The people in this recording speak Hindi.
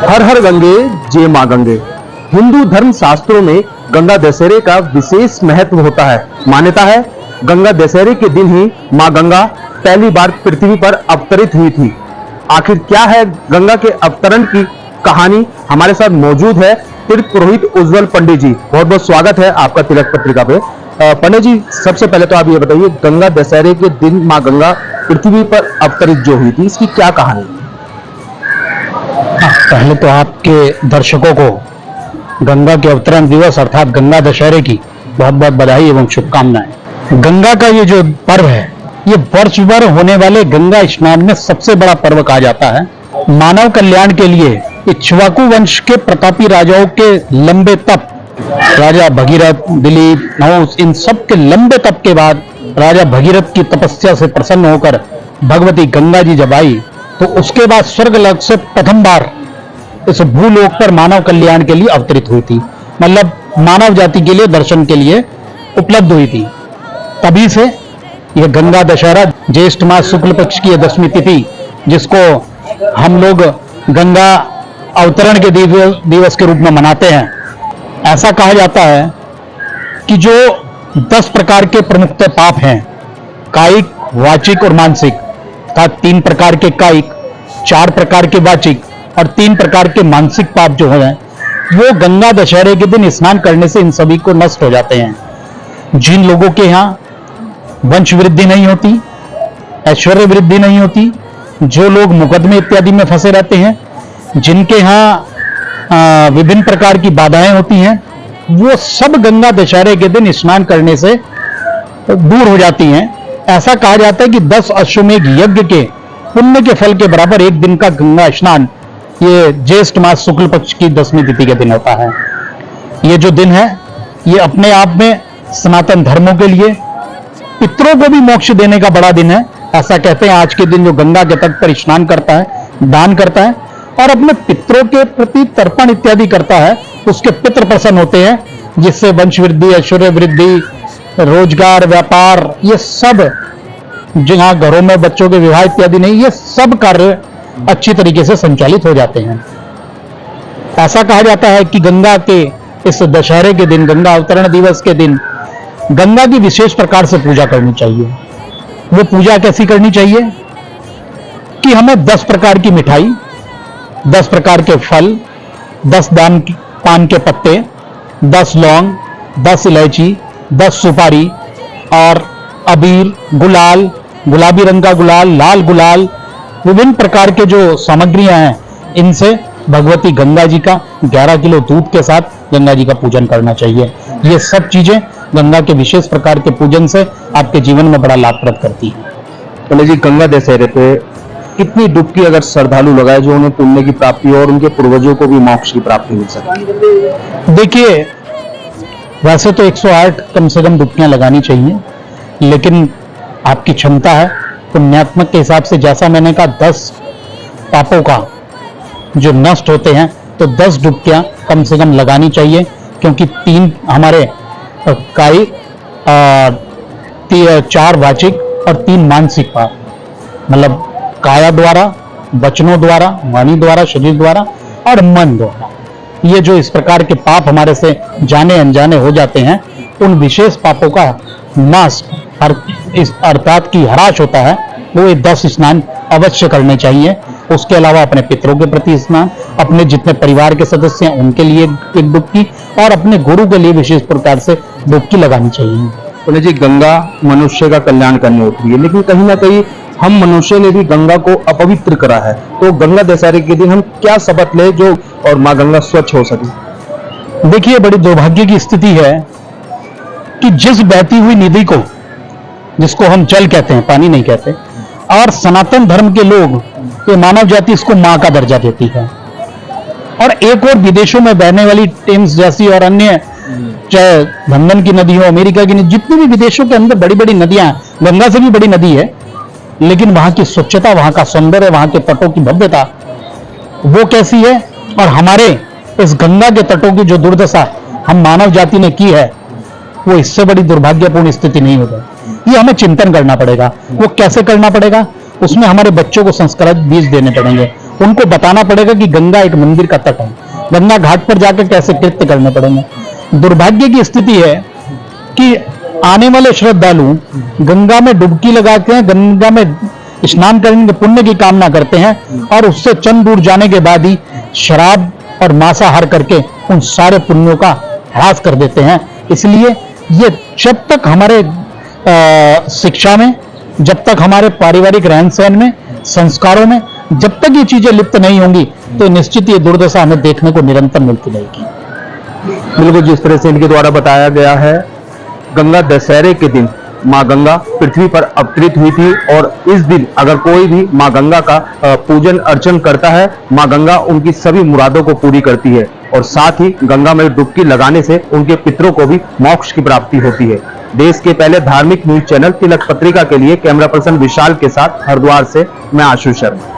हर हर गंगे जय मां गंगे। हिंदू धर्म शास्त्रों में गंगा दशहरे का विशेष महत्व होता है। मान्यता है गंगा दशहरे के दिन ही मां गंगा पहली बार पृथ्वी पर अवतरित हुई थी। आखिर क्या है गंगा के अवतरण की कहानी, हमारे साथ मौजूद है तीर्थ पुरोहित उज्जवल पंडित जी। बहुत बहुत स्वागत है आपका तिलक पत्रिका पे। पंडित जी, सबसे पहले तो आप ये बताइए, गंगा दशहरे के दिन मां गंगा पृथ्वी पर अवतरित जो हुई थी, इसकी क्या कहानी? पहले तो आपके दर्शकों को गंगा के अवतरण दिवस अर्थात गंगा दशहरे की बहुत बहुत बधाई एवं शुभकामनाएं। गंगा का ये जो पर्व है, ये वर्ष भर होने वाले गंगा स्नान में सबसे बड़ा पर्व कहा जाता है। मानव कल्याण के लिए इक्ष्वाकु वंश के प्रतापी राजाओं के लंबे तप, राजा भगीरथ, दिलीप, नहुस, इन सब के लंबे तप के बाद राजा भगीरथ की तपस्या से प्रसन्न होकर भगवती गंगा जी जब आई, तो उसके बाद स्वर्गलोक से प्रथम बार इस भूलोक पर मानव कल्याण के लिए अवतरित हुई थी। मतलब मानव जाति के लिए दर्शन के लिए उपलब्ध हुई थी। तभी से यह गंगा दशहरा ज्येष्ठ मास शुक्ल पक्ष की 10वीं तिथि, जिसको हम लोग गंगा अवतरण के दिवस के रूप में मनाते हैं। ऐसा कहा जाता है कि जो 10 प्रकार के प्रमुख पाप हैं, कायिक, वाचिक और मानसिक, अर्थात 3 प्रकार के कायिक, 4 प्रकार के वाचिक और 3 प्रकार के मानसिक पाप जो हैं, वो गंगा दशहरे के दिन स्नान करने से इन सभी को नष्ट हो जाते हैं। जिन लोगों के यहाँ वंश वृद्धि नहीं होती, ऐश्वर्य वृद्धि नहीं होती, जो लोग मुकदमे इत्यादि में फंसे रहते हैं, जिनके यहाँ विभिन्न प्रकार की बाधाएं होती हैं, वो सब गंगा दशहरे के दिन स्नान करने से दूर हो जाती हैं। ऐसा कहा जाता है कि 10 अश्वमेघ यज्ञ के पुण्य के फल के बराबर एक दिन का गंगा स्नान ये ज्येष्ठ मास शुक्ल पक्ष की 10वीं तिथि के दिन होता है। ये जो दिन है, ये अपने आप में सनातन धर्मों के लिए पितरों को भी मोक्ष देने का बड़ा दिन है। ऐसा कहते हैं, आज के दिन जो गंगा के तट पर स्नान करता है, दान करता है और अपने पितरों के प्रति तर्पण इत्यादि करता है, उसके पितृ प्रसन्न होते हैं, जिससे वंश वृद्धि, ऐश्वर्य वृद्धि, रोजगार, व्यापार, ये सब, जहां घरों में बच्चों के विवाह इत्यादि नहीं, ये सब कार्य अच्छी तरीके से संचालित हो जाते हैं। ऐसा कहा जाता है कि गंगा के इस दशहरे के दिन, गंगा अवतरण दिवस के दिन, गंगा की विशेष प्रकार से पूजा करनी चाहिए। वो पूजा कैसी करनी चाहिए कि हमें 10 प्रकार की मिठाई, 10 प्रकार के फल, 10 पान के पत्ते, 10 लौंग, 10 इलायची, 10 सुपारी और अबीर, गुलाल, गुलाबी रंग का गुलाल, लाल गुलाल, विभिन्न प्रकार के जो सामग्रियां हैं, इनसे भगवती गंगा जी का 11 किलो दूध के साथ गंगा जी का पूजन करना चाहिए। ये सब चीजें गंगा के विशेष प्रकार के पूजन से आपके जीवन में बड़ा लाभप्रद करती है। पंडित जी, गंगा दशहरे पे कितनी डुबकी अगर श्रद्धालु लगाए जो उन्हें पुण्य की प्राप्ति और उनके पूर्वजों को भी मोक्ष की प्राप्ति मिल सके? देखिए, वैसे तो 108 कम से कम डुबकियां लगानी चाहिए, लेकिन आपकी क्षमता है पुण्यात्मक के हिसाब से, जैसा मैंने कहा 10 पापों का जो नष्ट होते हैं, तो 10 डुबकियां कम से कम लगानी चाहिए, क्योंकि 3 हमारे कायिक, 4 वाचिक और 3 मानसिक पाप, मतलब काया द्वारा, वचनों द्वारा, वाणी द्वारा, शरीर द्वारा और मन द्वारा, ये जो इस प्रकार के पाप हमारे से जाने अनजाने हो जाते हैं, उन विशेष पापों का नाश अर्थात की ह्रास होता है। वो ये 10 स्नान अवश्य करने चाहिए। उसके अलावा अपने पितरों के प्रति स्नान, अपने जितने परिवार के सदस्य हैं उनके लिए एक डुबकी और अपने गुरु के लिए विशेष प्रकार से डुबकी लगानी चाहिए। पंडित जी, गंगा मनुष्य का कल्याण करने होती है, लेकिन कहीं ना कहीं हम मनुष्य ने भी गंगा को अपवित्र करा है। तो गंगा दशहरे के दिन हम क्या शपथ ले जो और मां गंगा स्वच्छ हो सके? देखिए, बड़ी दुर्भाग्य की स्थिति है कि जिस बहती हुई निधि को, जिसको हम जल कहते हैं, पानी नहीं कहते, और सनातन धर्म के लोग, ये मानव जाति इसको मां का दर्जा देती है, और एक और विदेशों में बहने वाली टेम्स जैसी और अन्य, चाहे लंदन की नदी हो, अमेरिका की नदी, जितनी भी विदेशों के अंदर बड़ी बड़ी नदियां, गंगा से भी बड़ी नदी है, लेकिन वहां की स्वच्छता, वहां का सौंदर्य, वहां के तटों की भव्यता वो कैसी है, और हमारे इस गंगा के तटों की जो दुर्दशा हम मानव जाति ने की है, वो इससे बड़ी दुर्भाग्यपूर्ण स्थिति नहीं हो जाए। ये हमें चिंतन करना पड़ेगा। वो कैसे करना पड़ेगा? उसमें हमारे बच्चों को संस्कारित बीज देने पड़ेंगे, उनको बताना पड़ेगा कि गंगा एक मंदिर का तट है, गंगा घाट पर जाकर कैसे कृत्य करने पड़ेंगे। दुर्भाग्य की स्थिति है कि आने वाले श्रद्धालु गंगा में डुबकी लगाते हैं, गंगा में स्नान करने के पुण्य की कामना करते हैं और उससे चंद दूर जाने के बाद ही शराब और मांसाहार करके उन सारे पुण्यों का ह्रास कर देते हैं। इसलिए ये जब तक हमारे शिक्षा में, जब तक हमारे पारिवारिक रहन सहन में, संस्कारों में, जब तक ये चीजें लिप्त नहीं होंगी तो निश्चित ये दुर्दशा हमें देखने को निरंतर मिलती रहेगी। बिल्कुल, जिस तरह से इनके द्वारा बताया गया है, गंगा दशहरे के दिन माँ गंगा पृथ्वी पर अवतरित हुई थी और इस दिन अगर कोई भी माँ गंगा का पूजन अर्चन करता है, माँ गंगा उनकी सभी मुरादों को पूरी करती है और साथ ही गंगा में डुबकी लगाने से उनके पितरों को भी मोक्ष की प्राप्ति होती है। देश के पहले धार्मिक न्यूज चैनल तिलक पत्रिका के लिए कैमरा पर्सन विशाल के साथ हरिद्वार से मैं आशु शर्मा।